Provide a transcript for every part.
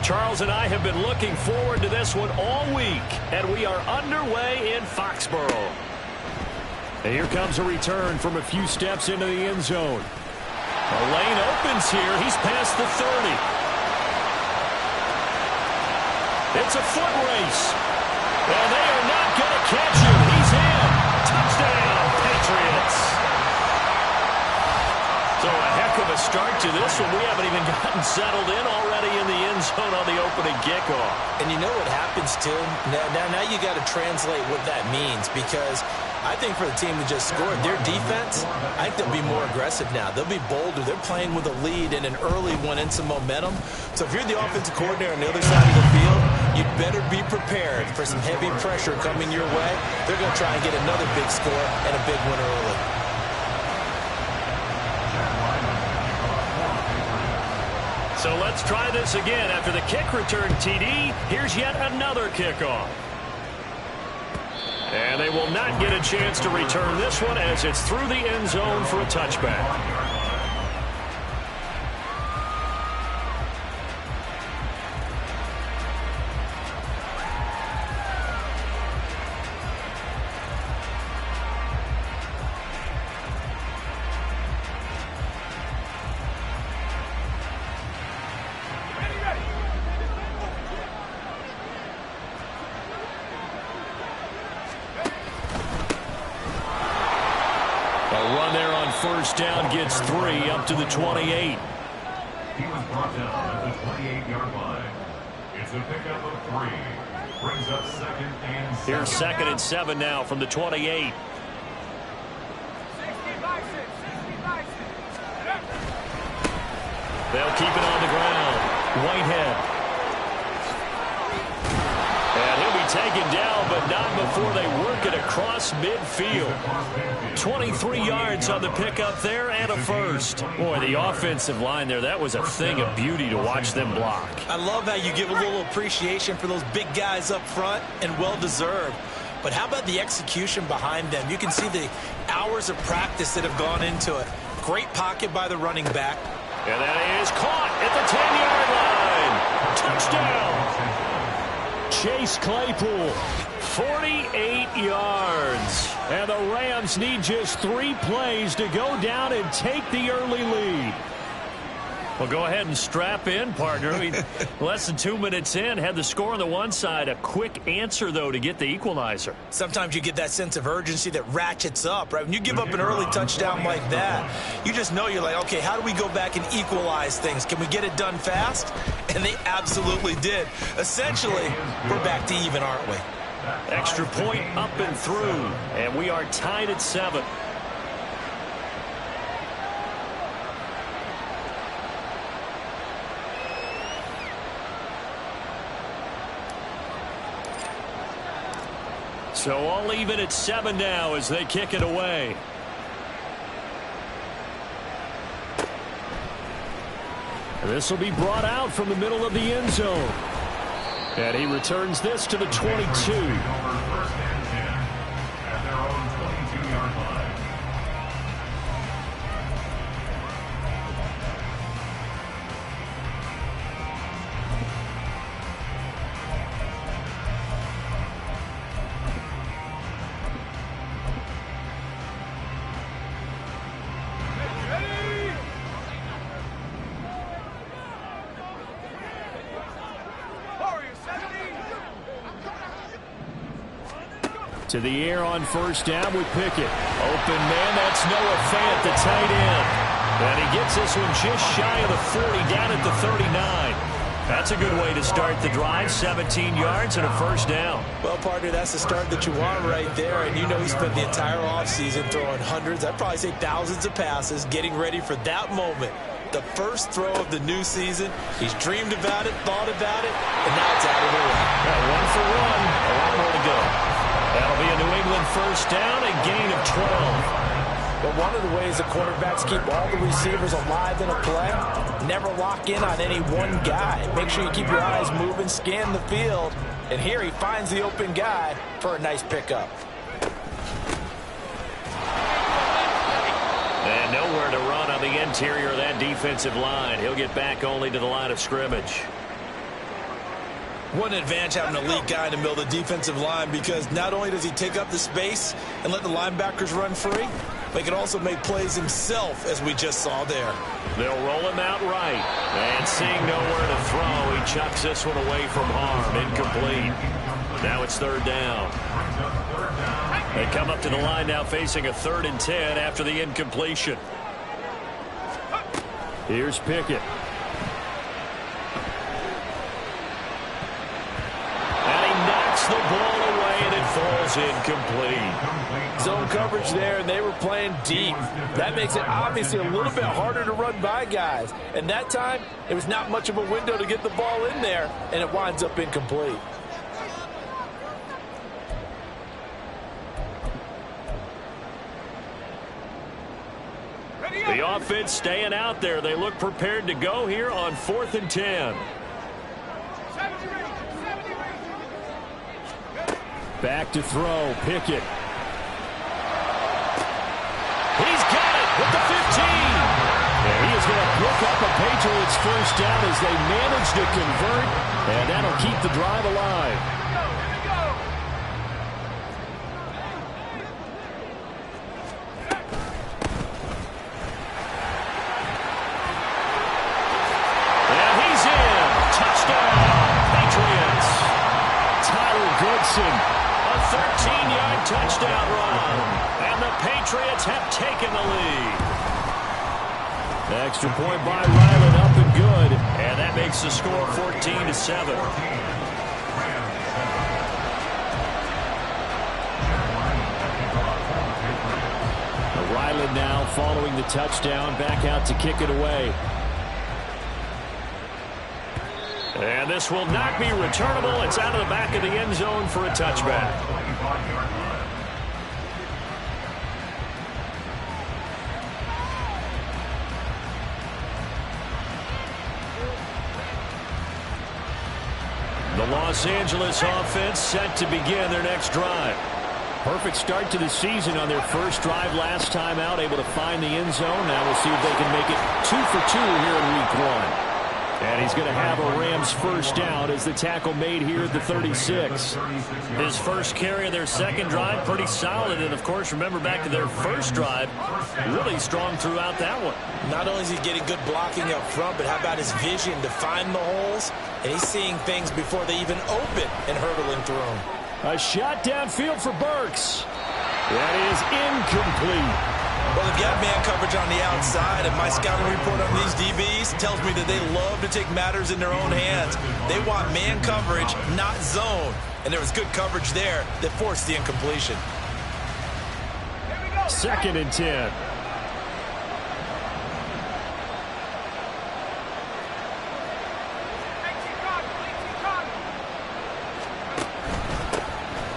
Charles and I have been looking forward to this one all week, and we are underway in Foxborough. And here comes a return from a few steps into the end zone. The lane opens here. He's past the 30. It's a foot race. And they are not going to catch him. He's in. Touchdown, Patriots. So a heck of a start to this one. We haven't even gotten settled in already in the end zone on the opening kickoff. And you know what happens, too? Now you got to translate what that means, because I think for the team that just scored, their defense, I think they'll be more aggressive now. They'll be bolder. They're playing with a lead and an early one and some momentum. So if you're the offensive coordinator on the other side of the field, you'd better be prepared for some heavy pressure coming your way. They're going to try and get another big score and a big one early. So let's try this again. After the kick return TD, here's yet another kickoff. And they will not get a chance to return this one as it's through the end zone for a touchback. First down gets 3 up to the 28. He was brought down at the 28-yard line. It's a pickup of 3. Brings up 2nd and 7. Here's 2nd and 7 now from the 28. They'll keep it on the ground. Whitehead. And he'll be taken down, but not before they work it across midfield. 23 yards on the pickup there and a first. Boy, the offensive line there, that was a thing of beauty to watch them block. I love how you give a little appreciation for those big guys up front, and well-deserved. But how about the execution behind them? You can see the hours of practice that have gone into it. Great pocket by the running back. And that is caught at the 10-yard line. Touchdown. Chase Claypool, 48 yards. And the Rams need just 3 plays to go down and take the early lead. Well, go ahead and strap in, partner. Less than 2 minutes in, had the score on the one side. A quick answer, though, to get the equalizer. Sometimes you get that sense of urgency that ratchets up, right? When you give up an early touchdown like that, you just know you're like, okay, how do we go back and equalize things? Can we get it done fast? And they absolutely did. Essentially, we're back to even, aren't we? Extra point up and through, and we are tied at 7. So all even at 7 now as they kick it away. This will be brought out from the middle of the end zone. And he returns this to the 22. To the air on first down with Pickett. Open man, that's Noah Fant, the tight end. And he gets this one just shy of the 40, down at the 39. That's a good way to start the drive, 17 yards and a first down. Well, partner, that's the start that you want right there. And you know he spent the entire offseason throwing hundreds, I'd probably say thousands of passes, getting ready for that moment. The first throw of the new season. He's dreamed about it, thought about it, and now it's out of the way. One for one, a lot more to go. That'll be a New England first down, a gain of 12. But one of the ways the quarterbacks keep all the receivers alive in a play, never lock in on any one guy. Make sure you keep your eyes moving, scan the field, and here he finds the open guy for a nice pickup. And nowhere to run on the interior of that defensive line. He'll get back only to the line of scrimmage. What an advantage having an elite guy in the middle of the defensive line, because not only does he take up the space and let the linebackers run free, but he can also make plays himself, as we just saw there. They'll roll him out right. And seeing nowhere to throw, he chucks this one away from harm. Incomplete. Now it's third down. They come up to the line now facing a 3rd and 10 after the incompletion. Here's Pickett. And he knocks the ball away, and it falls incomplete. Zone coverage there, and they were playing deep. That makes it obviously a little bit harder to run by guys. And that time, it was not much of a window to get the ball in there, and it winds up incomplete. The offense staying out there. They look prepared to go here on 4th and 10. Back to throw. Pickett. He's got it with the 15. And he is going to pick up a Patriots first down as they manage to convert. And that'll keep the drive alive. A 13-yard touchdown run. And the Patriots have taken the lead. Extra point by Ryland, up and good. And that makes the score 14-7. Ryland now following the touchdown, back out to kick it away. And this will not be returnable. It's out of the back of the end zone for a touchback. The Los Angeles offense set to begin their next drive. Perfect start to the season on their first drive last time out, able to find the end zone. Now we'll see if they can make it 2 for 2 here in week 1. And he's going to have a Rams first down as the tackle made here at the 36. His first carry of their second drive, pretty solid. And, of course, remember back to their first drive, really strong throughout that one. Not only is he getting good blocking up front, but how about his vision to find the holes? And he's seeing things before they even open and hurtling through them. A shot downfield for Burks. That is incomplete. Well, they've got man coverage on the outside, and my scouting report on these DBs tells me that they love to take matters in their own hands. They want man coverage, not zone. And there was good coverage there that forced the incompletion. 2nd and 10.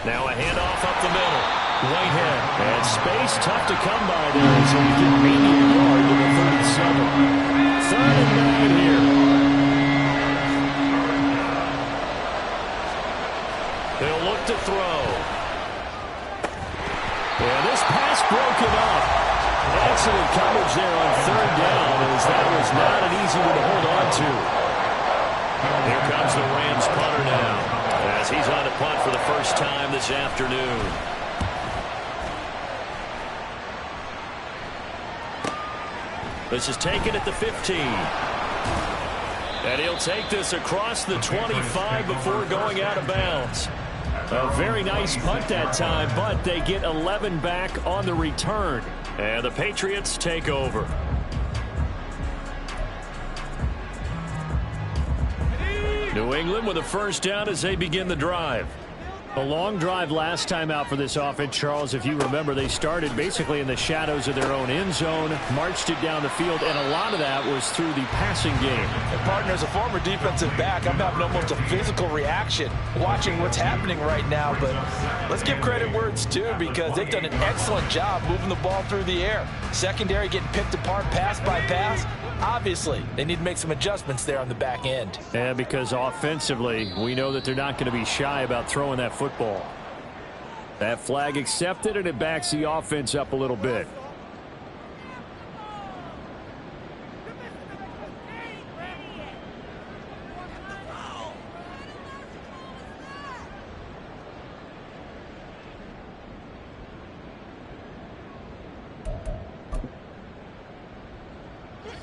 Now a handoff up the middle. Whitehead. And space tough to come by there. So we get maybe a yard to the 37. 3rd and 9 here. They'll look to throw. And this pass broken up. Excellent coverage there on 3rd down, as that was not an easy one to hold on to. Here comes the Rams punter now, as he's on to punt for the first time this afternoon. This is taken at the 15. And he'll take this across the 25 before going out of bounds. A very nice punt that time, but they get 11 back on the return. And the Patriots take over. New England with a first down as they begin the drive. A long drive last time out for this offense, Charles. If you remember, they started basically in the shadows of their own end zone, marched it down the field, and a lot of that was through the passing game. And partner, as a former defensive back, I'm having almost a physical reaction watching what's happening right now. But let's give credit where it's due, because they've done an excellent job moving the ball through the air. Secondary getting picked apart pass by pass. Obviously, they need to make some adjustments there on the back end. Yeah, because offensively, we know that they're not going to be shy about throwing that football. That flag accepted, and it backs the offense up a little bit.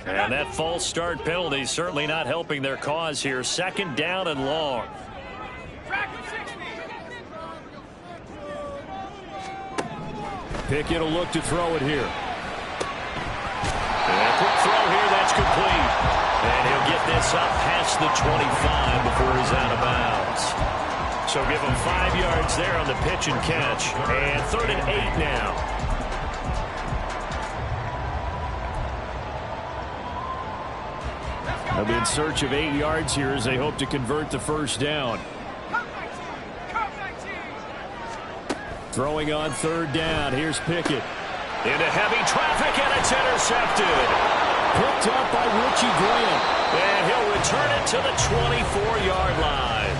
And that false start penalty certainly not helping their cause here. Second down and long. Pickett will look to throw it here. And a quick throw here, that's complete. And he'll get this up past the 25 before he's out of bounds. So give him 5 yards there on the pitch and catch. And 3rd and 8 now. They'll be in search of 8 yards here as they hope to convert the first down. Throwing on 3rd down. Here's Pickett. Into heavy traffic, and it's intercepted. Picked up by Richie Grant. And he'll return it to the 24-yard line.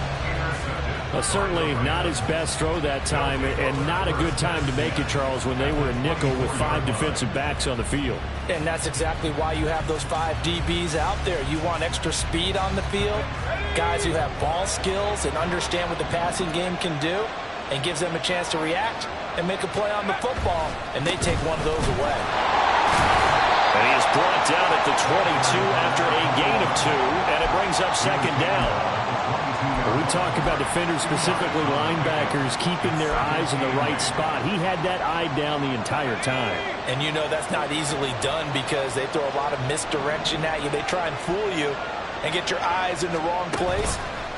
Certainly not his best throw that time, and not a good time to make it, Charles, when they were a nickel with 5 defensive backs on the field. And that's exactly why you have those 5 DBs out there. You want extra speed on the field, guys who have ball skills and understand what the passing game can do, and gives them a chance to react and make a play on the football, and they take one of those away. And he is brought down at the 22 after a gain of 2, and it brings up 2nd down. We talk about defenders, specifically linebackers, keeping their eyes in the right spot. He had that eye down the entire time. And you know that's not easily done because they throw a lot of misdirection at you. They try and fool you and get your eyes in the wrong place.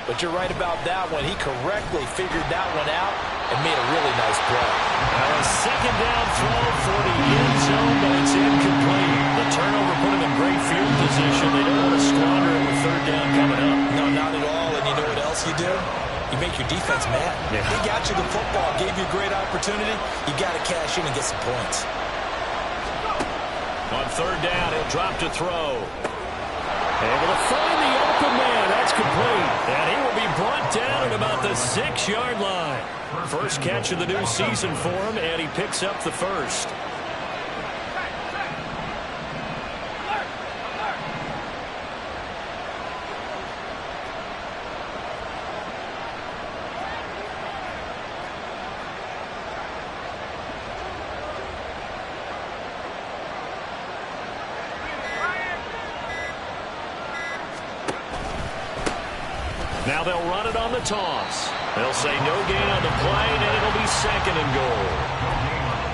But you're right about that one. He correctly figured that one out and made a really nice play. A 2nd down throw for the end zone, but it's incomplete. The turnover put him in great field position. They don't want to squander it with 3rd down coming up. No, not at all. And you know what else you do? You make your defense mad. Yeah. He got you the football, gave you a great opportunity. You got to cash in and get some points. On 3rd down, he'll drop to throw. Able to find the open man. That's complete. And he will be brought down at about the 6-yard line. First catch of the new season for him, and he picks up the first. Now they'll run it on the toss. They'll say no gain on the play, and it'll be 2nd and goal.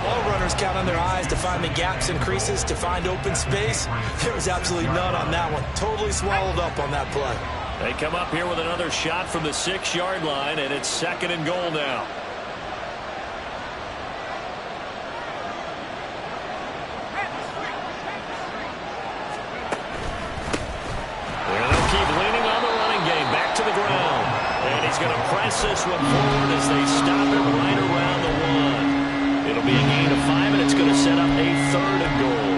All runners count on their eyes to find the gaps and creases, to find open space. There was absolutely none on that one. Totally swallowed up on that play. They come up here with another shot from the 6-yard line, and it's 2nd and goal now. To the ground. And he's going to press this one forward as they stop it right around the 1. It'll be a gain of 5, and it's going to set up a 3rd and goal.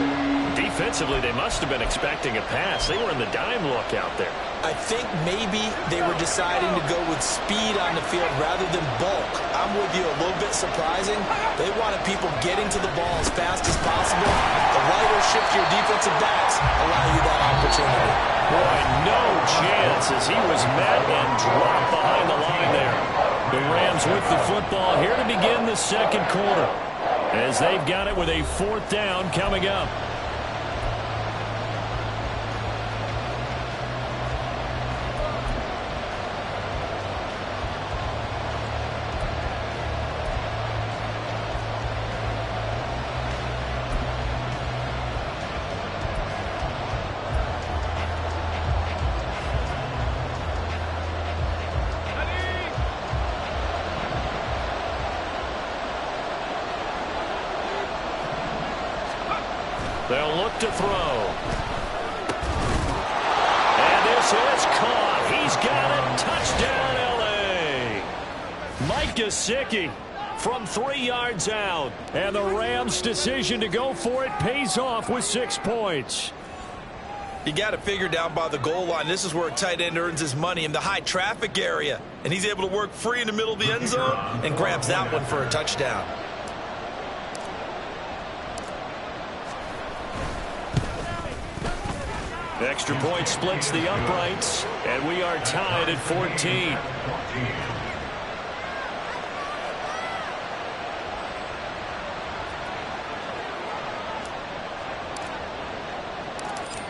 Defensively, they must have been expecting a pass. They were in the dime look out there. I think maybe they were deciding to go with speed on the field rather than bulk. I'm with you, a little bit surprising. They wanted people getting to the ball as fast as possible. The lighter shift your defensive backs allow you that opportunity. Boy, no chance as he was met and dropped behind the line there. The Rams with the football here to begin the 2nd quarter as they've got it with a 4th down coming up. They'll look to throw. And this is caught. He's got it. Touchdown, L.A. Mike Gesicki from 3 yards out. And the Rams' decision to go for it pays off with 6 points. You got to figure down by the goal line. This is where a tight end earns his money, in the high traffic area. And he's able to work free in the middle of the end zone and grabs that one for a touchdown. Extra point splits the uprights, and we are tied at 14.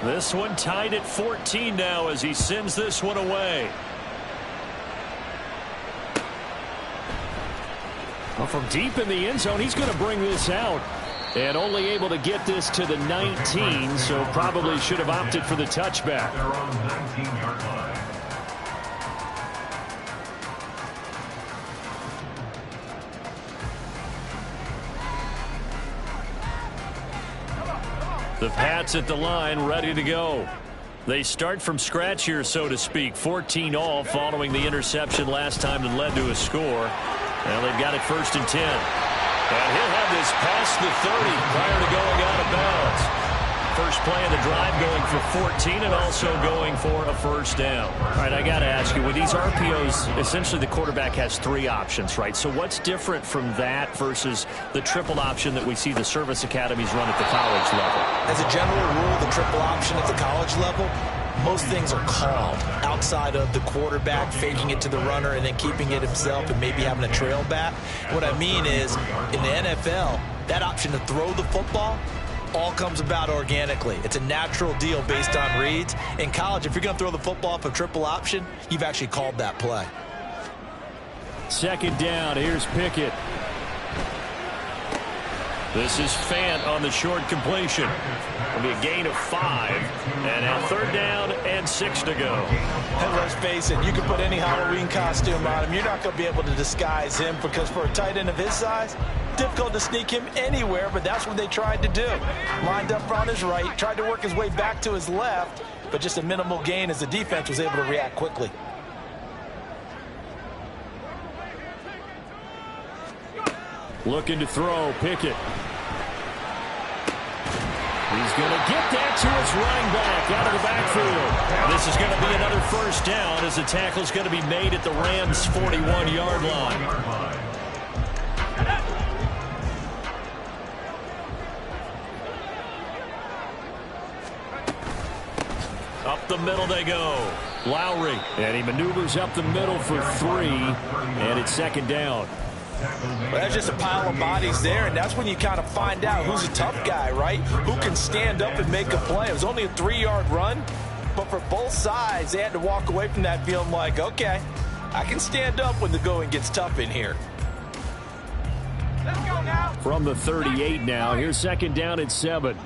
This one tied at 14 now as he sends this one away. Well, from deep in the end zone, he's going to bring this out. And only able to get this to the 19, so probably should have opted for the touchback. They're on 19-yard line. The Pats at the line, ready to go. They start from scratch here, so to speak. 14 all following the interception last time that led to a score. Well, they've got it 1st and 10. And he'll have this past the 30 prior to going out of bounds. First play of the drive going for 14 and also going for a first down. All right, I got to ask you, with these RPOs, essentially the quarterback has 3 options, right? So what's different from that versus the triple option that we see the service academies run at the college level? As a general rule, the triple option at the college level, most things are called outside of the quarterback faking it to the runner and then keeping it himself and maybe having a trail back. What I mean is, in the NFL, that option to throw the football all comes about organically. It's a natural deal based on reads. In college, if you're going to throw the football off a triple option, you've actually called that play. 2nd down. Here's Pickett. This is Fant on the short completion. It'll be a gain of 5. And a 3rd down and 6 to go. And let's face it, you can put any Halloween costume on him. You're not going to be able to disguise him because for a tight end of his size, difficult to sneak him anywhere, but that's what they tried to do. Lined up on his right, tried to work his way back to his left, but just a minimal gain as the defense was able to react quickly. Looking to throw, Pickett. He's going to get that to his running back out of the backfield. And this is going to be another first down as the tackle's going to be made at the Rams' 41-yard line. Up the middle they go. Lowry. And he maneuvers up the middle for 3. And it's 2nd down. Well, that's just a pile of bodies there, and that's when you kind of find out who's a tough guy, right? Who can stand up and make a play. It was only a 3-yard run, but for both sides, they had to walk away from that feeling like, okay, I can stand up when the going gets tough in here. Let's go now. From the 38 now. Here's 2nd down and 7.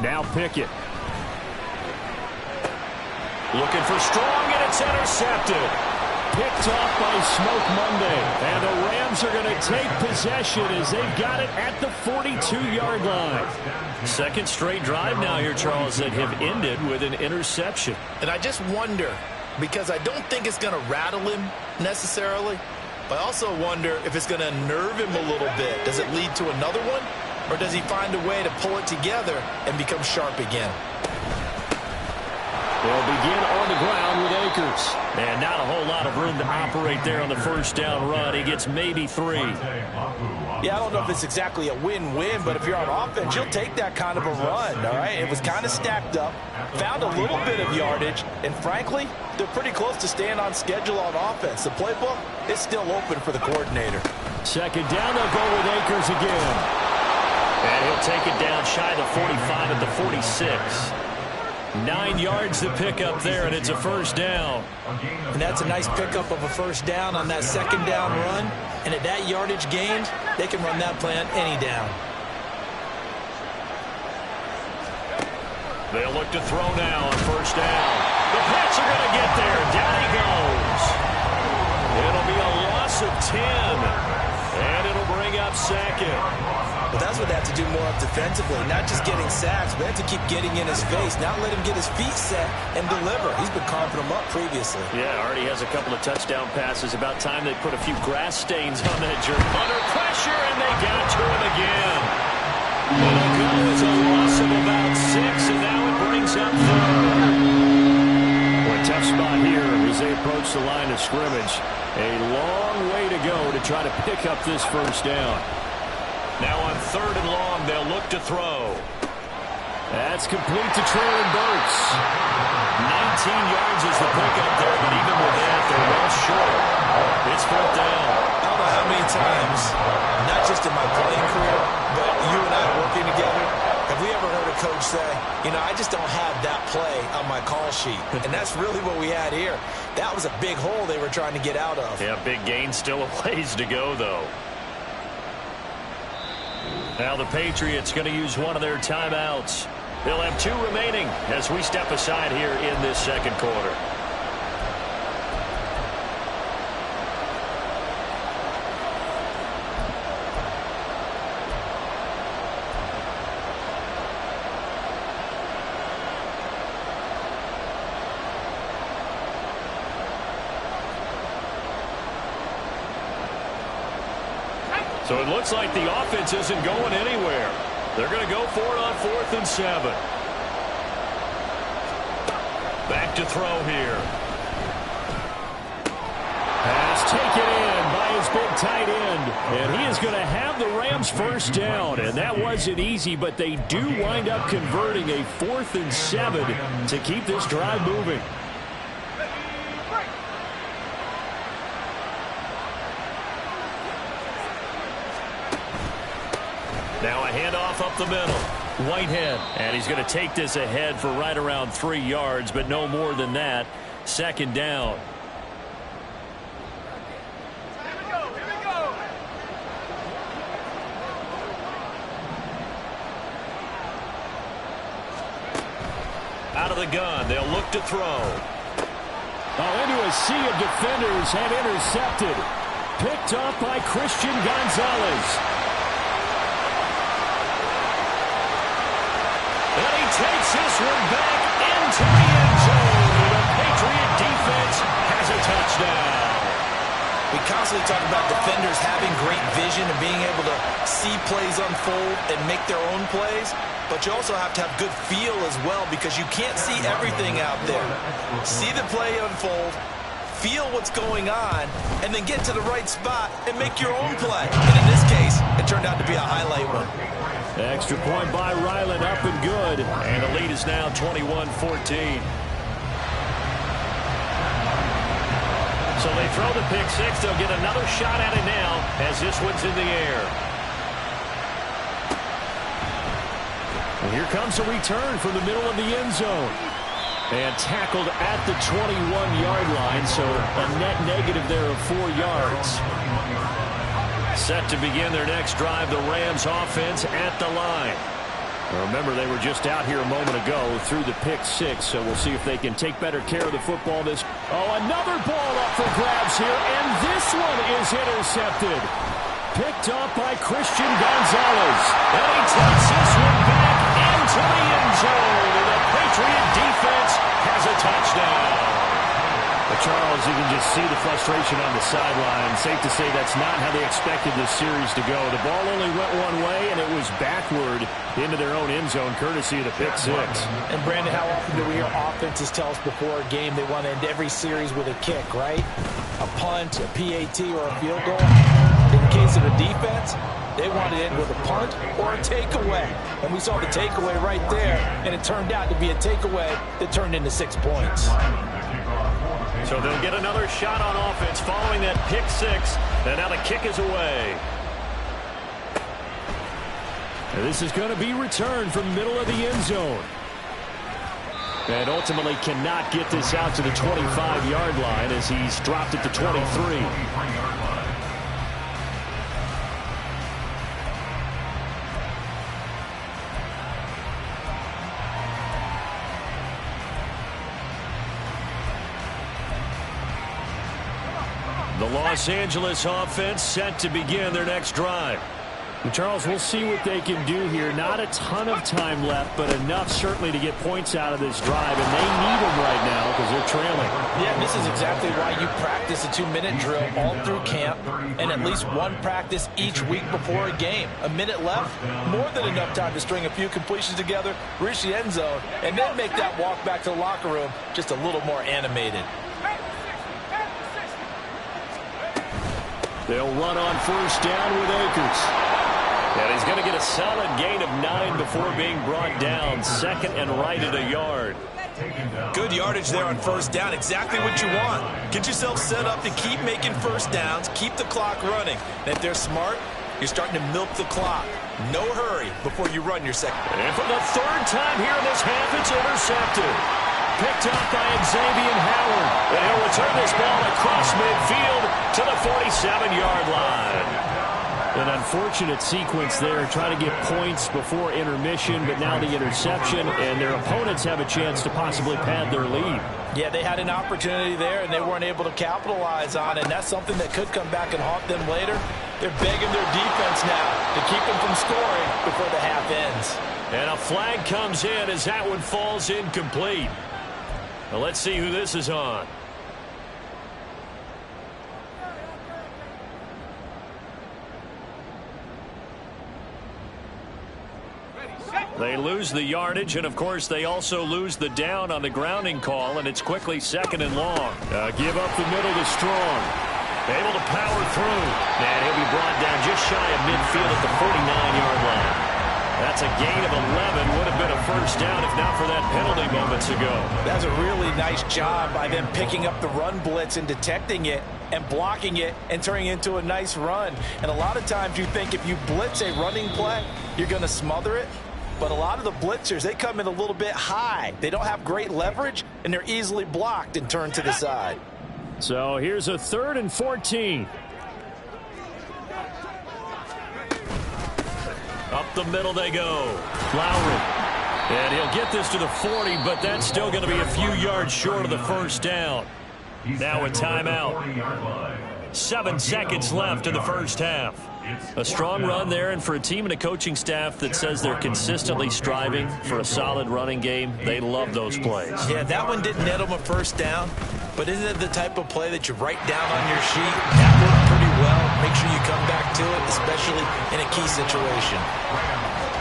Now Pickett. Looking for strong, and it's intercepted. Picked off by Smoke Monday. And the Rams are going to take possession as they've got it at the 42-yard line. 2nd straight drive now here, Charles, that have ended with an interception. And I just wonder, because I don't think it's going to rattle him necessarily, but I also wonder if it's going to nerve him a little bit. Does it lead to another one? Or does he find a way to pull it together and become sharp again? They'll begin on the ground with Akers. And not a whole lot of room to operate there on the first down run. He gets maybe 3. Yeah, I don't know if it's exactly a win-win, but if you're on offense, you'll take that kind of a run, all right? It was kind of stacked up, found a little bit of yardage, and frankly, they're pretty close to staying on schedule on offense. The playbook is still open for the coordinator. 2nd down, they'll go with Akers again. And he'll take it down shy of the 45 at the 46. 9 yards to pick up there, and it's a first down. And that's a nice pickup of a first down on that 2nd down run. And at that yardage gained, they can run that play on any down. They'll look to throw now on first down. The Pats are going to get there. Down he goes. It'll be a loss of 10. And it'll bring up 2nd. But that's what they have to do more of defensively, not just getting sacks, but they have to keep getting in his face, not let him get his feet set and deliver. He's been carving them up previously. Yeah, already has a couple of touchdown passes. About time they put a few grass stains on that jerk. Under pressure, and they got to him again. And a go is a loss of about 6, and now it brings up 3rd. Boy, tough spot here as they approach the line of scrimmage. A long way to go to try to pick up this first down. Now on 3rd and long, they'll look to throw. That's complete to Traylon Burks. 19 yards is the pickup there, but even with that, they're well short. It's 4th down. I don't know how many times, not just in my playing career, but you and I working together, have Have we ever heard a coach say, you know, I just don't have that play on my call sheet? And that's really what we had here. That was a big hole they were trying to get out of. Yeah, big gain, still a ways to go, though. Now the Patriots going to use one of their timeouts. They'll have 2 remaining as we step aside here in this second quarter. So it looks like the offense isn't going anywhere. They're going to go for it on 4th and 7. Back to throw here. Pass taken in by his big tight end. And he is going to have the Rams first down. And that wasn't easy, but they do wind up converting a 4th and 7 to keep this drive moving. Now a handoff up the middle. Whitehead, and he's going to take this ahead for right around 3 yards, but no more than that. Second down. Here we go. Out of the gun, they'll look to throw. Oh, into a sea of defenders and intercepted. Picked off by Christian Gonzalez. And he takes this one back into the end zone. The Patriot defense has a touchdown. We constantly talk about defenders having great vision and being able to see plays unfold and make their own plays. But you also have to have good feel as well because you can't see everything out there. See the play unfold, feel what's going on, and then get to the right spot and make your own play. And in this case, it turned out to be a highlight one. Extra point by Ryland, up and good. And the lead is now 21-14. So they throw the pick six. They'll get another shot at it now as this one's in the air. And here comes a return from the middle of the end zone. And tackled at the 21-yard line, so a net negative there of 4 yards. Set to begin their next drive, the Rams offense at the line. Now remember, they were just out here a moment ago through the pick six, so we'll see if they can take better care of the football. Another ball up for grabs here, and this one is intercepted. Picked up by Christian Gonzalez. And he takes this one back into the end zone. And the Patriot defense has a touchdown. But Charles, you can just see the frustration on the sideline. Safe to say that's not how they expected this series to go. The ball only went one way, and it was backward into their own end zone, courtesy of the pick six. And, Brandon, how often do we hear offenses tell us before a game they want to end every series with a kick, right? A punt, a PAT, or a field goal. In the case of the defense, they want to end with a punt or a takeaway. And we saw the takeaway right there, and it turned out to be a takeaway that turned into 6 points. So they'll get another shot on offense following that pick six. And now the kick is away. And this is going to be returned from the middle of the end zone. And ultimately cannot get this out to the 25-yard line as he's dropped at the 23. The Los Angeles offense set to begin their next drive. And Charles, we'll see what they can do here. Not a ton of time left, but enough certainly to get points out of this drive, and they need them right now because they're trailing. Yeah, this is exactly why you practice a 2-minute drill all through camp and at least one practice each week before a game. A minute left, more than enough time to string a few completions together, reach the end zone, and then make that walk back to the locker room just a little more animated. They'll run on first down with Akers. And he's going to get a solid gain of 9 before being brought down. Second and right at a yard. Good yardage there on first down. Exactly what you want. Get yourself set up to keep making first downs, keep the clock running. And if they're smart, You're starting to milk the clock. No hurry before you run your second. And for the third time here in this half, it's intercepted. Picked up by Xavier Howard. And he'll return this ball across midfield to the 47-yard line. An unfortunate sequence there, trying to get points before intermission, but now the interception, and their opponents have a chance to possibly pad their lead. Yeah, they had an opportunity there, and they weren't able to capitalize on it, and that's something that could come back and haunt them later. They're begging their defense now to keep them from scoring before the half ends. And a flag comes in as that one falls incomplete. Well, let's see who this is on. They lose the yardage, and, of course, they also lose the down on the grounding call, and it's quickly second and long. Give up the middle to Strong. Able to power through. And he'll be brought down just shy of midfield at the 49-yard line. That's a gain of 11. Would have been a first down if not for that penalty moments ago. That's a really nice job by them picking up the run blitz and detecting it and blocking it and turning it into a nice run. And a lot of times you think if you blitz a running play, you're going to smother it. But a lot of the blitzers, they come in a little bit high. They don't have great leverage, and they're easily blocked and turned to the side. So here's a 3rd and 14. Up the middle they go. Lowry. And he'll get this to the 40, but that's still going to be a few yards short of the first down. Now a timeout. 7 seconds left in the first half. A strong run there, and for a team and a coaching staff that says they're consistently striving for a solid running game, they love those plays. Yeah, that one didn't net them a first down, but isn't it the type of play that you write down on your sheet? That worked pretty well. Make sure you come back to it, especially in a key situation.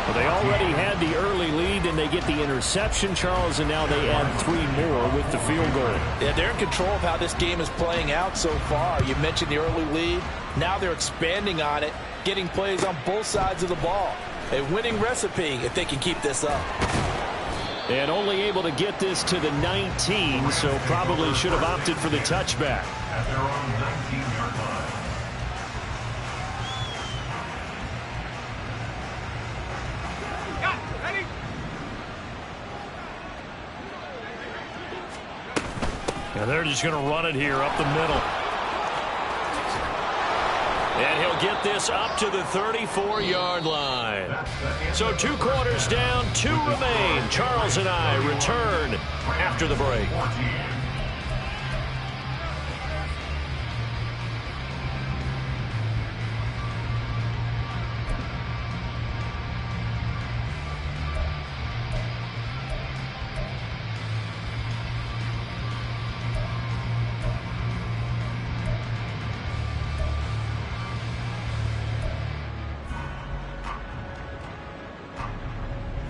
Well, they already had the early lead, and they get the interception, Charles, and now they add 3 more with the field goal. Yeah, they're in control of how this game is playing out so far. You mentioned the early lead. Now they're expanding on it, getting plays on both sides of the ball. A winning recipe if they can keep this up. And only able to get this to the 19, so probably should have opted for the touchback. At their own 19-yard line. And they're just going to run it here up the middle. And he'll get this up to the 34-yard line. So 2 quarters down, 2 remain. Charles and I return after the break.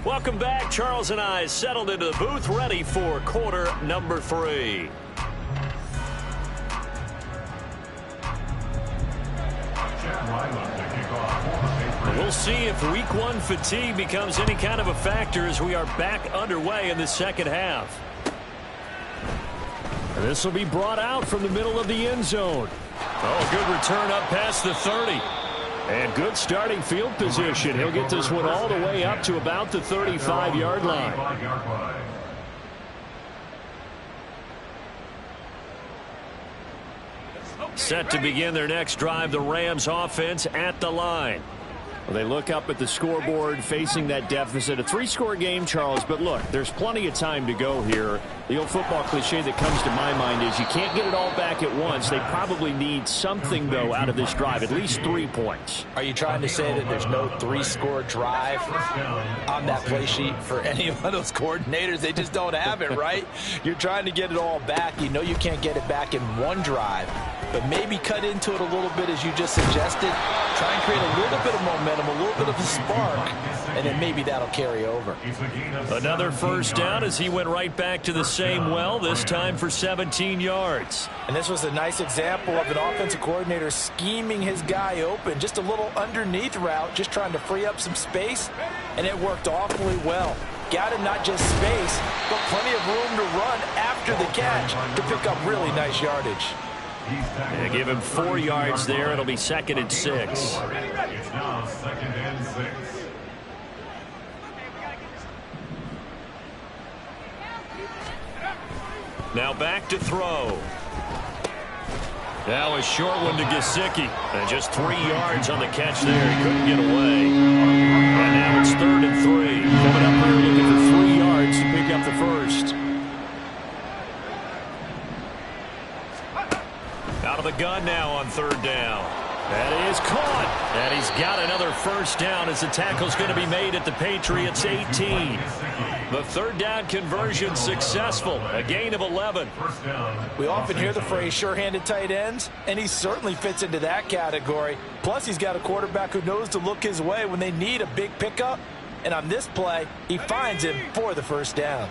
Welcome back. Charles and I settled into the booth, ready for quarter number 3. We'll see if week 1 fatigue becomes any kind of a factor as we are back underway in the second half. And this will be brought out from the middle of the end zone. Oh, good return up past the 30. And good starting field position. He'll get this one all the way up to about the 35-yard line. Set to begin their next drive, the Rams offense at the line. Well, they look up at the scoreboard facing that deficit. A 3-score game, Charles, but look, there's plenty of time to go here. The old football cliche that comes to my mind is you can't get it all back at once. They probably need something, though, out of this drive, at least 3 points. Are you trying to say that there's no 3-score drive on that play sheet for any of those coordinators? They just don't have it, right? You're trying to get it all back. You know you can't get it back in one drive, but maybe cut into it a little bit as you just suggested. Try and create a little bit of momentum, a little bit of a spark, and then maybe that'll carry over. Another first down as he went right back to the same well, this time for 17 yards. And this was a nice example of an offensive coordinator scheming his guy open. Just a little underneath route, just trying to free up some space, and it worked awfully well. Got him not just space, but plenty of room to run after the catch to pick up really nice yardage. They give him 4 yards there. It'll be 2nd and 6. It's now 2nd and 6. Now back to throw. Now a short one to Gesicki. And just 3 yards on the catch there. He couldn't get away. And now it's 3rd and 3. Coming up here looking for 3 yards to pick up the first. Out of the gun now on 3rd down. That is caught. And he's got another first down as the tackle's going to be made at the Patriots 18. The 3rd down conversion successful. A gain of 11. We often hear the phrase sure-handed tight ends, and he certainly fits into that category. Plus, he's got a quarterback who knows to look his way when they need a big pickup. And on this play, he finds him for the first down.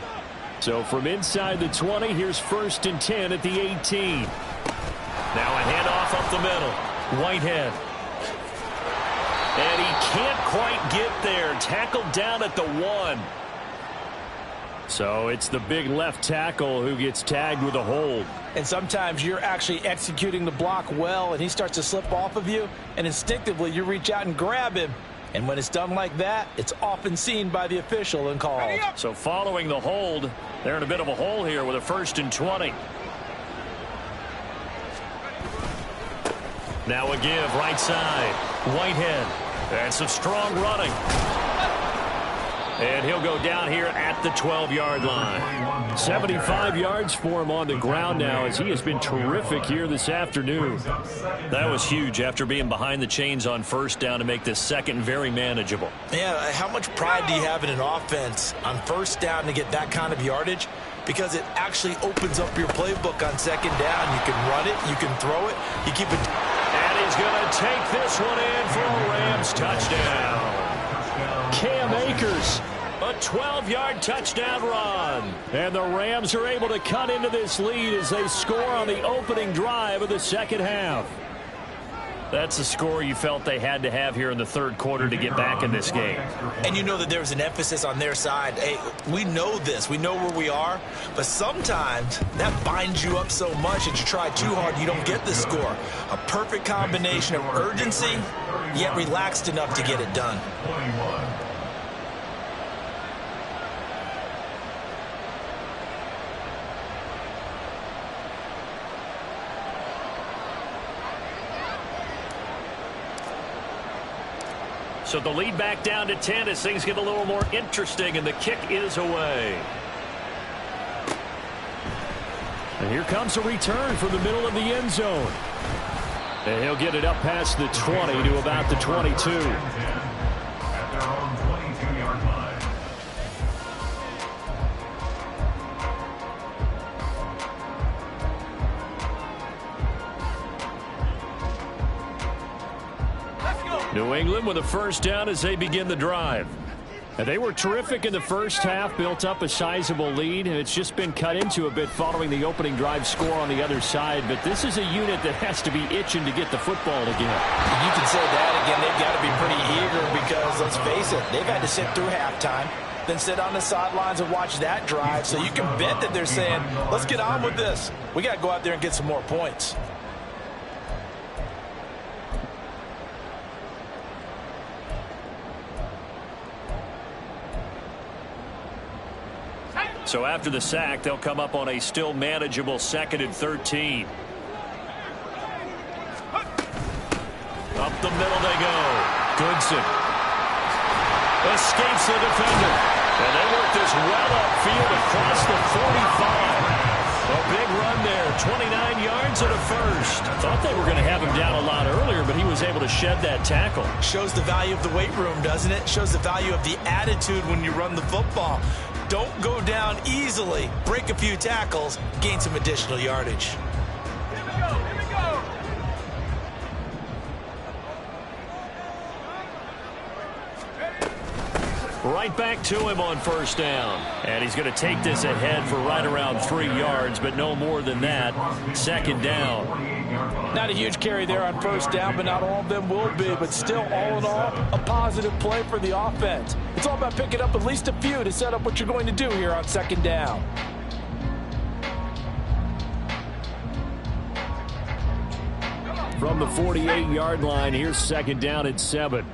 So from inside the 20, here's 1st and 10 at the 18. Now a handoff up the middle. Whitehead. And he can't quite get there. Tackled down at the 1. So it's the big left tackle who gets tagged with a hold. And sometimes you're actually executing the block well, and he starts to slip off of you, and instinctively you reach out and grab him. And when it's done like that, it's often seen by the official and called. So following the hold, they're in a bit of a hole here with a 1st and 20. Now a give right side. Whitehead. And some strong running. And he'll go down here at the 12-yard line. 75 yards for him on the ground now as he has been terrific here this afternoon. That was huge after being behind the chains on 1st down to make this 2nd very manageable. Yeah, how much pride do you have in an offense on 1st down to get that kind of yardage? Because it actually opens up your playbook on 2nd down. You can run it, you can throw it, you keep it. And he's going to take this one in for a Rams touchdown. Cam Akers, a 12-yard touchdown run. And the Rams are able to cut into this lead as they score on the opening drive of the 2nd half. That's the score you felt they had to have here in the 3rd quarter to get back in this game. And you know that there was an emphasis on their side. Hey, we know this. We know where we are. But sometimes that binds you up so much that you try too hard, you don't get the score. A perfect combination of urgency, yet relaxed enough to get it done. So the lead back down to 10 as things get a little more interesting, and the kick is away. And here comes a return from the middle of the end zone. And he'll get it up past the 20 to about the 22. At their own 22-yard line. New England with a 1st down as they begin the drive. And they were terrific in the 1st half, built up a sizable lead, and it's just been cut into a bit following the opening drive score on the other side. But this is a unit that has to be itching to get the football again. You can say that again. They've got to be pretty eager because, let's face it, they've had to sit through halftime, then sit on the sidelines and watch that drive. So you can bet that they're saying, let's get on with this. We got to go out there and get some more points. So after the sack, they'll come up on a still manageable 2nd and 13. Up the middle they go. Goodson escapes the defender. And they work this well upfield across the 45. A big run there, 29 yards and a first. Thought they were going to have him down a lot earlier, but he was able to shed that tackle. Shows the value of the weight room, doesn't it? Shows the value of the attitude when you run the football. Don't go down easily. Break a few tackles, gain some additional yardage. Here we go, here we go. Right back to him on 1st down. And he's going to take this ahead for right around 3 yards, but no more than that. 2nd down. Not a huge carry there on 1st down, but not all of them will be. But still, all in all, a positive play for the offense. It's all about picking up at least a few to set up what you're going to do here on 2nd down. From the 48-yard line, here's second down and 7.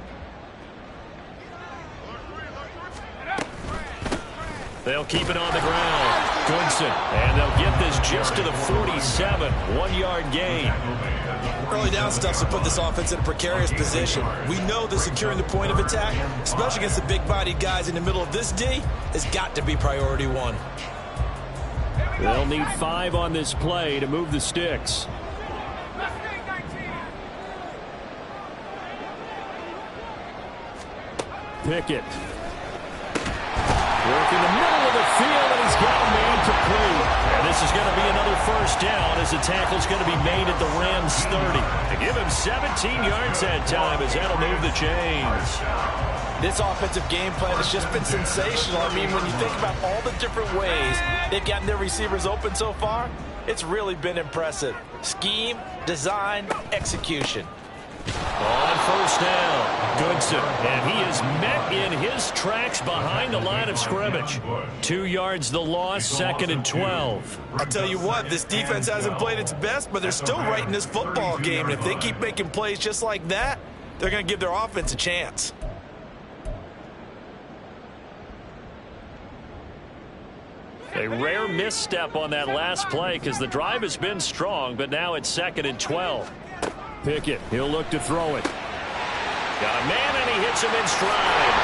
They'll keep it on the ground. Goodson, and they'll get this just to the 47. 1-yard gain. Early down stuff to put this offense in a precarious position. We know that securing the point of attack, especially against the big-bodied guys in the middle of this D, has got to be priority one. They'll need 5 on this play to move the sticks. Pickett. Working the middle of the field, and he's got a man complete. And this is going to be another first down as the tackle's going to be made at the Rams' 30. To give him 17 yards that time as that'll move the chains. This offensive game plan has just been sensational. I mean, when you think about all the different ways they've gotten their receivers open so far, it's really been impressive. Scheme, design, execution. On first down, Goodson, and he is met in his tracks behind the line of scrimmage. 2 yards the loss, second and 12. I'll tell you what, this defense hasn't played its best, but they're still right in this football game. And if they keep making plays just like that, they're going to give their offense a chance. A rare misstep on that last play because the drive has been strong, but now it's second and 12. Pickett, he'll look to throw it. Got a man, and he hits him in stride.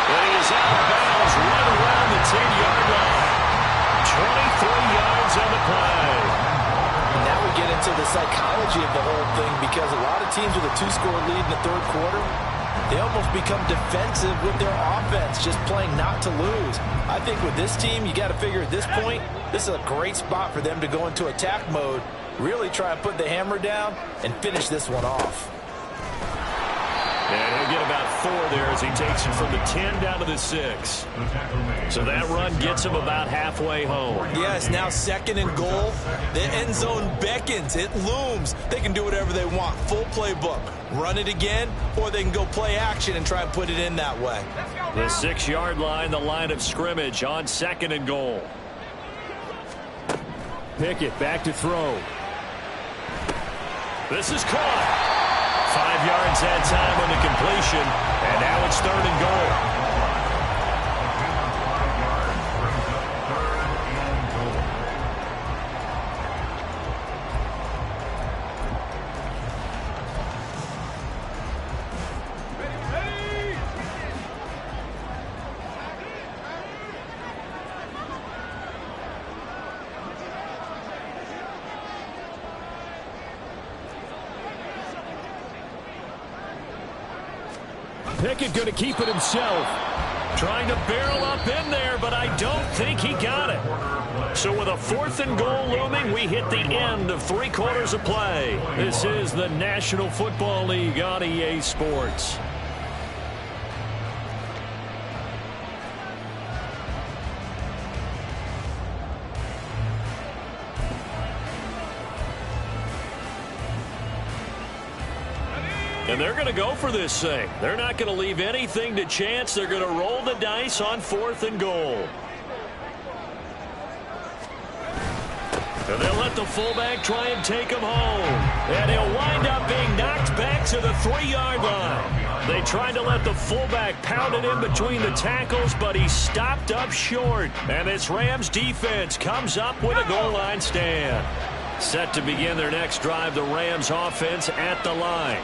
And he is out of bounds right around the 10-yard line. 23 yards on the play. And now we get into the psychology of the whole thing, because a lot of teams with a 2-score lead in the third quarter, they almost become defensive with their offense, just playing not to lose. I think with this team, you got to figure at this point, this is a great spot for them to go into attack mode, really try and put the hammer down and finish this one off. And he'll get about 4 there as he takes it from the 10 down to the 6. So that run gets him about halfway home. Yes, now second and goal. The end zone beckons. It looms. They can do whatever they want. Full playbook. Run it again, or they can go play action and try and put it in that way. The 6-yard line, the line of scrimmage on second and goal. Pickett back to throw. This is caught. 5 yards that time on the completion, and now it's third and goal. Pickett going to keep it himself. Trying to barrel up in there, but I don't think he got it. So with a 4th and goal looming, we hit the end of 3 quarters of play. This is the National Football League on EA Sports. And they're going to go for this thing. They're not going to leave anything to chance. They're going to roll the dice on 4th and goal. And they'll let the fullback try and take him home. And he'll wind up being knocked back to the 3-yard line. They tried to let the fullback pound it in between the tackles, but he stopped up short. And this Rams defense comes up with a goal line stand. Set to begin their next drive, the Rams offense at the line.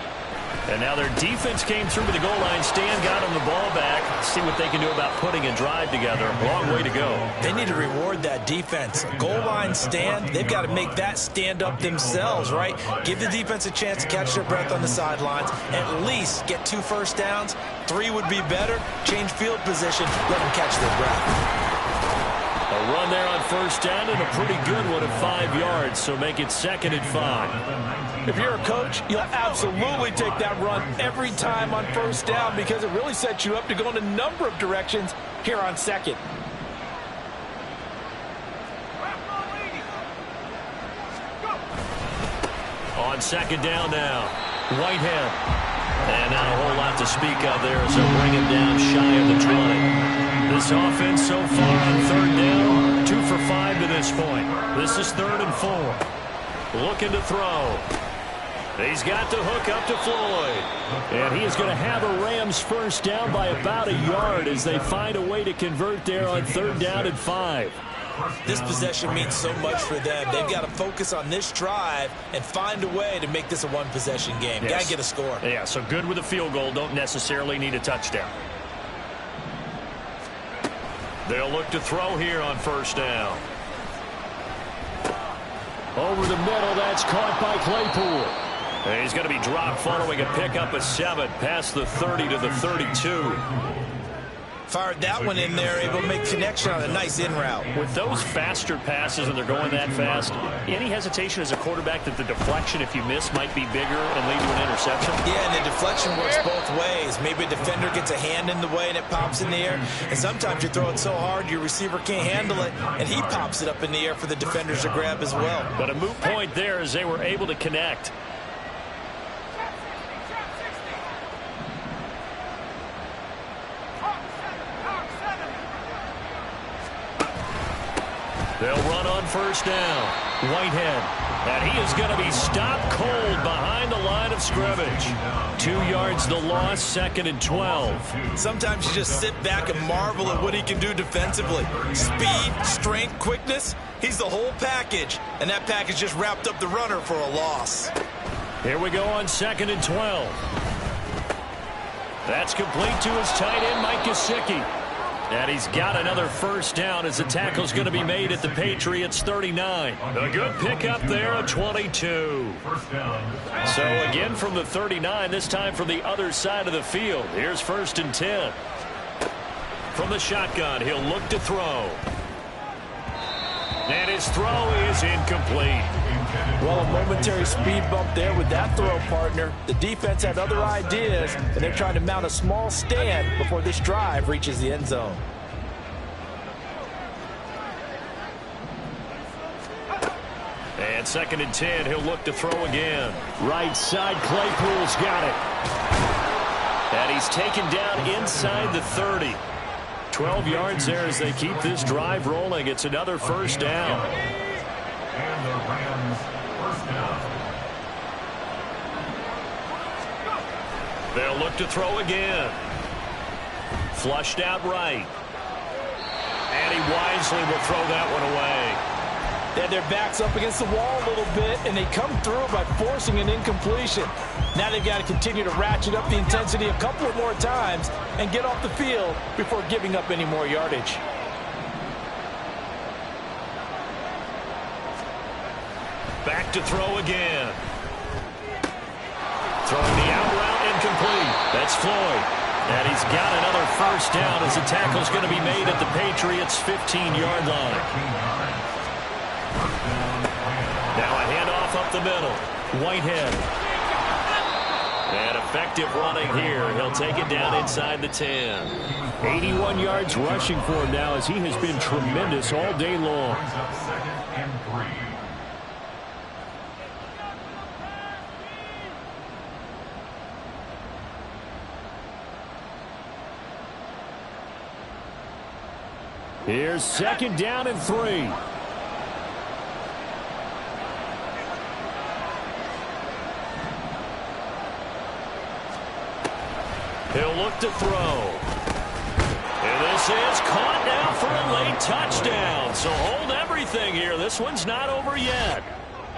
And now their defense came through with the goal line stand, got them the ball back. See what they can do about putting a drive together. Long way to go. They need to reward that defense. Goal line stand, they've got to make that stand up themselves, right? Give the defense a chance to catch their breath on the sidelines. At least get 2 first downs. 3 would be better. Change field position. Let them catch their breath. A run there on first down and a pretty good one at 5 yards, so make it 2nd and 5. If you're a coach, you'll absolutely take that run every time on first down because it really sets you up to go in a number of directions here on 2nd. On 2nd down now, Whitehead. And not a whole lot to speak of there as they'll bring him down shy of the 20. This offense so far on 3rd down, 2 for 5 to this point. This is 3rd and 4. Looking to throw. He's got the hook up to Floyd. And he is going to have a Rams first down by about a yard as they find a way to convert there on 3rd down and 5. This possession means so much for them. They've got to focus on this drive and find a way to make this a one-possession game. Yes. Got to get a score. Yeah, so good with a field goal. Don't necessarily need a touchdown. They'll look to throw here on 1st down. Over the middle, that's caught by Claypool. And he's going to be dropped following a pickup of 7 past the 30 to the 32. Fired that one in there, able to make connection on a nice in route. With those faster passes and they're going that fast, any hesitation as a quarterback that the deflection, if you miss, might be bigger and lead to an interception? Yeah, and the deflection works both ways. Maybe a defender gets a hand in the way and it pops in the air. And sometimes you throw it so hard your receiver can't handle it, and he pops it up in the air for the defenders to grab as well. But a moot point there as they were able to connect. They'll run on 1st down. Whitehead. And he is going to be stopped cold behind the line of scrimmage. 2 yards the loss, 2nd and 12. Sometimes you just sit back and marvel at what he can do defensively. Speed, strength, quickness. He's the whole package. And that package just wrapped up the runner for a loss. Here we go on 2nd and 12. That's complete to his tight end, Mike Gesicki. And he's got another 1st down as the tackle's going to be made at the Patriots 39. A good pickup there at 22. So again from the 39, this time from the other side of the field. Here's 1st and 10. From the shotgun, he'll look to throw. And his throw is incomplete. Well, a momentary speed bump there with that throw, partner. The defense had other ideas, and they're trying to mount a small stand before this drive reaches the end zone. And 2nd and 10, he'll look to throw again. Right side, Claypool's got it. And he's taken down inside the 30. 12 yards there as they keep this drive rolling. It's another 1st down. And the Rams first down. They'll look to throw again. Flushed out right. And he wisely will throw that one away. They had their backs up against the wall a little bit, and they come through by forcing an incompletion. Now they've got to continue to ratchet up the intensity a couple of more times and get off the field before giving up any more yardage. Back to throw again. Throwing the out route, incomplete. That's Floyd. And he's got another 1st down as the tackle's going to be made at the Patriots' 15-yard line. Now a handoff up the middle. Whitehead. And effective running here. He'll take it down inside the 10. 81 yards rushing for him now as he has been tremendous all day long. Brings up 2nd and 3. Here's 2nd down and 3. He'll look to throw. And this is caught now for a late touchdown. So hold everything here. This one's not over yet.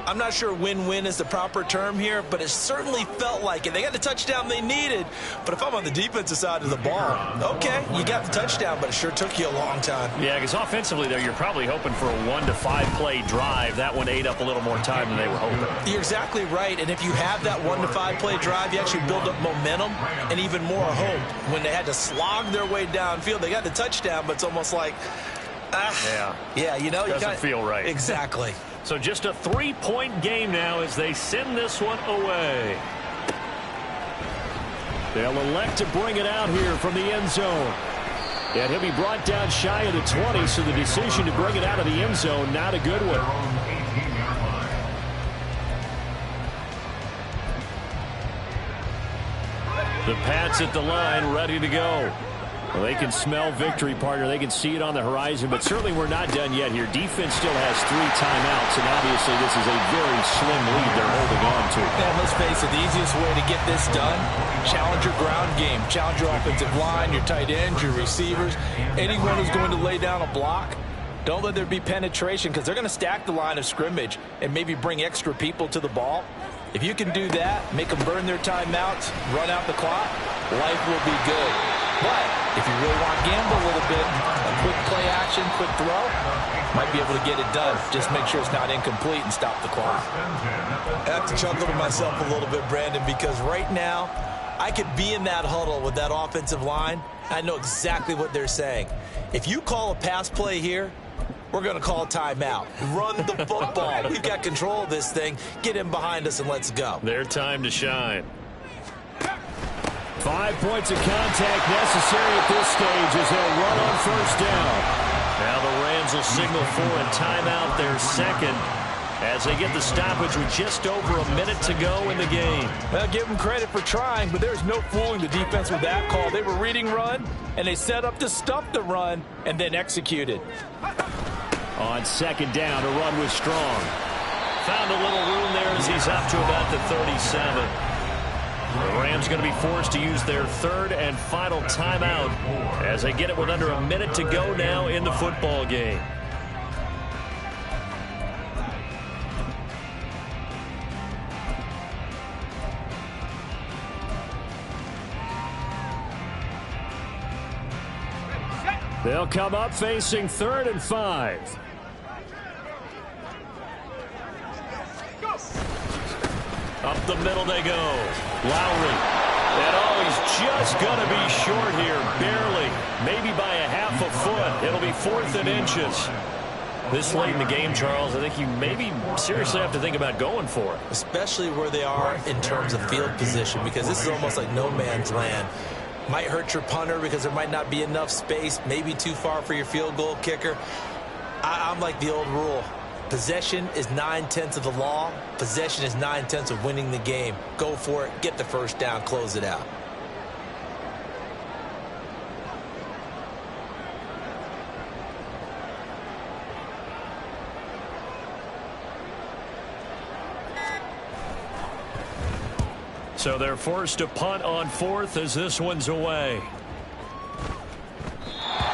I'm not sure win-win is the proper term here, but it certainly felt like it. They got the touchdown they needed, but if I'm on the defensive side of the ball, okay, you got the touchdown, but it sure took you a long time. Yeah, because offensively there, you're probably hoping for a 1 to 5 play drive. That one ate up a little more time than they were hoping. You're exactly right, and if you have that 1 to 5 play drive, you actually build up momentum and even more hope. When they had to slog their way downfield, they got the touchdown, but it's almost like, yeah, you know, doesn't feel right. Exactly. So just a 3-point game now as they send this one away. They'll elect to bring it out here from the end zone. And he'll be brought down shy of the 20, so the decision to bring it out of the end zone, not a good one. The Pats at the line, ready to go. Well, they can smell victory, partner. They can see it on the horizon, but certainly we're not done yet here. Defense still has 3 timeouts, and obviously this is a very slim lead they're holding on to. And let's face it, the easiest way to get this done, challenge your ground game. Challenge your offensive line, your tight ends, your receivers, anyone who's going to lay down a block. Don't let there be penetration because they're going to stack the line of scrimmage and maybe bring extra people to the ball. If you can do that, make them burn their timeouts, run out the clock, life will be good. But if you really want to gamble a little bit, a quick play action, quick throw, might be able to get it done. Just make sure it's not incomplete and stop the clock. I have to chuckle to myself a little bit, Brandon, because right now I could be in that huddle with that offensive line. I know exactly what they're saying. If you call a pass play here, we're going to call timeout. Run the football. We've got control of this thing. Get in behind us and let's go. Their time to shine. 5 points of contact necessary at this stage as they'll run on first down. Now the Rams will signal for a timeout, their second, as they get the stoppage with just over a minute to go in the game. Well, give them credit for trying, but there's no fooling the defense with that call. They were reading run, and they set up to stuff the run and then executed. On second down, a run with Strong. Found a little room there as he's up to about the 37. The Rams going to be forced to use their third and final timeout as they get it with under a minute to go now in the football game. They'll come up facing 3rd and 5. Up the middle they go. Lowry. And he's just going to be short here, barely. Maybe by a half a foot. It'll be 4th and inches. This late in the game, Charles, I think you maybe seriously have to think about going for it. Especially where they are in terms of field position, because this is almost like no man's land. Might hurt your punter because there might not be enough space, maybe too far for your field goal kicker. I'm like the old rule. Possession is 9/10 of the law. Possession is 9/10 of winning the game. Go for it. Get the first down. Close it out. So they're forced to punt on 4th as this one's away.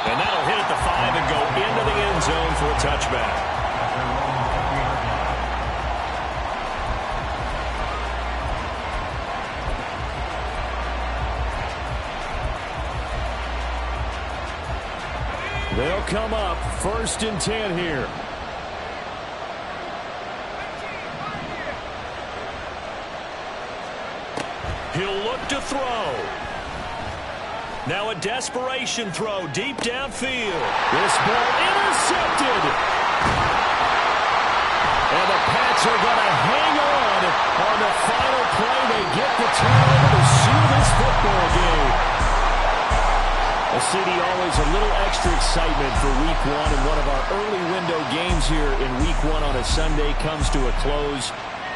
And that'll hit at the 5 and go into the end zone for a touchback. They'll come up 1st and 10 here. He'll look to throw. Now a desperation throw deep downfield. This ball intercepted. And the Pats are going to hang on the final play. They get the turnover to seal this football game. Well, CD, always a little extra excitement for Week 1, and one of our early window games here in Week 1 on a Sunday comes to a close.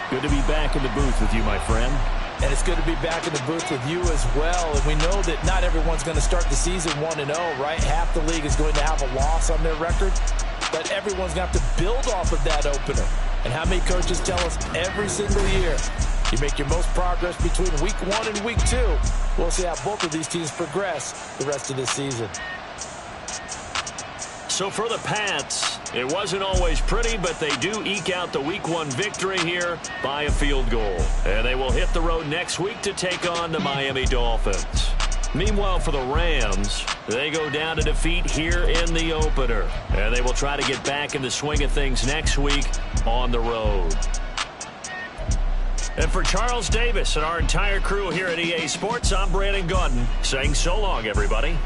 Good to be back in the booth with you, my friend. And it's good to be back in the booth with you as well. And we know that not everyone's going to start the season 1-0, right? Half the league is going to have a loss on their record. But everyone's going to have to build off of that opener. And how many coaches tell us every single year, you make your most progress between Week 1 and Week 2. We'll see how both of these teams progress the rest of this season. So for the Pats, it wasn't always pretty, but they do eke out the Week 1 victory here by a field goal. And they will hit the road next week to take on the Miami Dolphins. Meanwhile, for the Rams, they go down to defeat here in the opener. And they will try to get back in the swing of things next week on the road. And for Charles Davis and our entire crew here at EA Sports, I'm Brandon Gaudin saying so long, everybody.